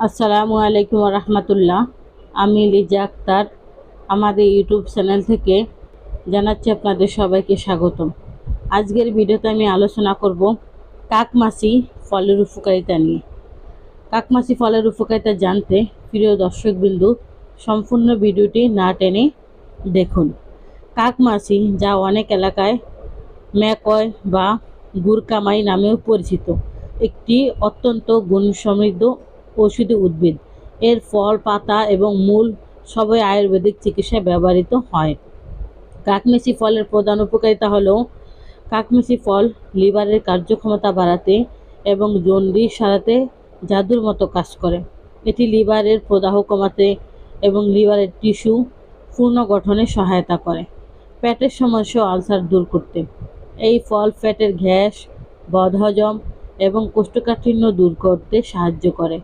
আসসালামু আলাইকুম রহমতুল্লাহ। আমি লিজা আক্তার আমাদের ইউটিউব চ্যানেল থেকে জানাচ্ছি আপনাদের সবাইকে স্বাগতম। আজকের ভিডিওতে আমি আলোচনা করব কাকমাছি ফলের উপকারিতা নিয়ে। কাকমাছি ফলের উপকারিতা জানতে প্রিয় দর্শকবিন্দু সম্পূর্ণ ভিডিওটি না টেনে দেখুন। কাকমাছি, যা অনেক এলাকায় ম্যাকয় বা গুরকামাই নামেও পরিচিত, একটি অত্যন্ত গুণসমৃদ্ধ ঔষধি উদ্ভিদ। এর ফল, পাতা এবং মূল সবই আয়ুর্বেদিক চিকিৎসায় ব্যবহৃত হয়। কাকমেচি ফলের প্রধান উপকারিতা হলো কাকমেচি ফল লিভারের কার্যক্ষমতা বাড়াতে এবং জন্ডিস সারাতে জাদুর মতো কাজ করে। এটি লিভারের প্রদাহ কমাতে এবং লিভারের টিস্যু পুনর্গঠনে সহায়তা করে। পেটের সমস্যা ও আলসার দূর করতে এই ফল পেটের গ্যাস, বদহজম এবং কোষ্ঠকাঠিন্য দূর করতে সাহায্য করে।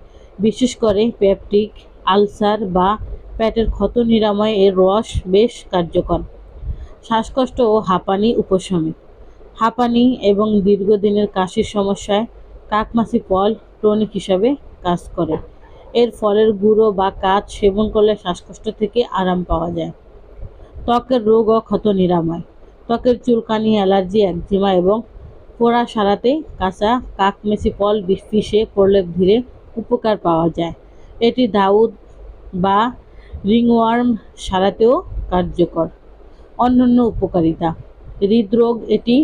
বিশেষ করে পেপটিক আলসার বা পেটের ক্ষত নিরাময়ে এর রস বেশ কার্যকর। শ্বাসকষ্ট ও হাঁপানি উপশমে হাঁপানি এবং দীর্ঘদিনের কাশির সমস্যায় কাকমাছি ফল টনিক হিসাবে কাজ করে। এর ফলের গুঁড়ো বা কাঠ সেবন করলে শ্বাসকষ্ট থেকে আরাম পাওয়া যায়। ত্বকের রোগ ও ক্ষত নিরাময়, ত্বকের চুলকানি, অ্যালার্জি, একজিমা এবং ফোড়া সারাতে কাঁচা কাকমেচি ফল পিষে প্রলেপ দিলে উপকার পাওয়া যায়। এটি দাউদ বা রিংওয়ার্ম সারাতেও কার্যকর। অন্যান্য উপকারিতা: হৃদরোগ, এটি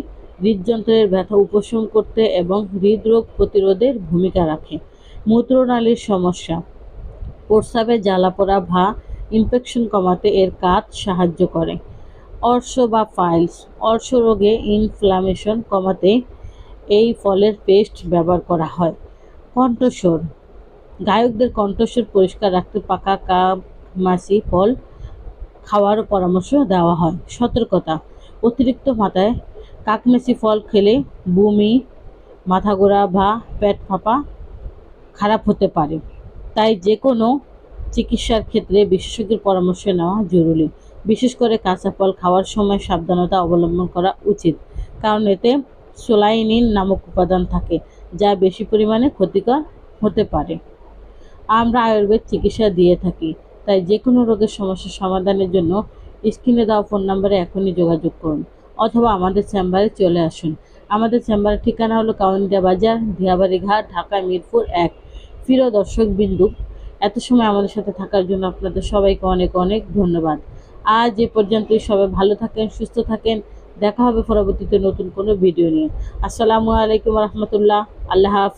হৃদযন্ত্রের ব্যথা উপশম করতে এবং হৃদরোগ প্রতিরোধের ভূমিকা রাখে। মূত্রনালীর সমস্যা, প্রস্রাবে জ্বালাপোড়া বা ইনফেকশন কমাতে এর কাজ সাহায্য করে। অর্শ বা ফাইলস, অর্শ রোগে ইনফ্লামেশন কমাতে এই ফলের পেস্ট ব্যবহার করা হয়। কণ্ঠস্বর, গায়কদের কণ্ঠস্বর পরিষ্কার রাখতে পাকা কাকমাছি ফল খাওয়ার পরামর্শ দেওয়া হয়। সতর্কতা: অতিরিক্ত মাত্রায় কাকমেচি ফল খেলে বমি, মাথা ঘোরা বা পেট ফাঁপা খারাপ হতে পারে, তাই যে কোনো চিকিৎসার ক্ষেত্রে বিশেষজ্ঞের পরামর্শ নেওয়া জরুরি। বিশেষ করে কাঁচা ফল খাওয়ার সময় সাবধানতা অবলম্বন করা উচিত, কারণ এতে সোলাইনিন নামক উপাদান থাকে, যা বেশি পরিমাণে ক্ষতিকর হতে পারে। আমরা আয়ুর্বেদ চিকিৎসা দিয়ে থাকি, তাই যে কোনো রোগের সমস্যার সমাধানের জন্য স্ক্রিনে দেওয়া ফোন নম্বরে এখনই যোগাযোগ করুন অথবা আমাদের চেম্বারে চলে আসুন। আমাদের চেম্বারের ঠিকানা হলো কাউনিয়া বাজার, দিয়াবাড়ি ঘাট, ঢাকা মিরপুর 1। প্রিয় দর্শকবিন্দু, এত সময় আমাদের সাথে থাকার জন্য আপনাদের সবাইকে অনেক অনেক ধন্যবাদ। আজ এ পর্যন্তই। সবাই ভালো থাকেন, সুস্থ থাকেন। দেখা হবে পরবর্তীতে নতুন কোনো ভিডিও নিয়ে। আসসালামু আলাইকুম রহমতুল্লাহ। আল্লাহ হাফেজ।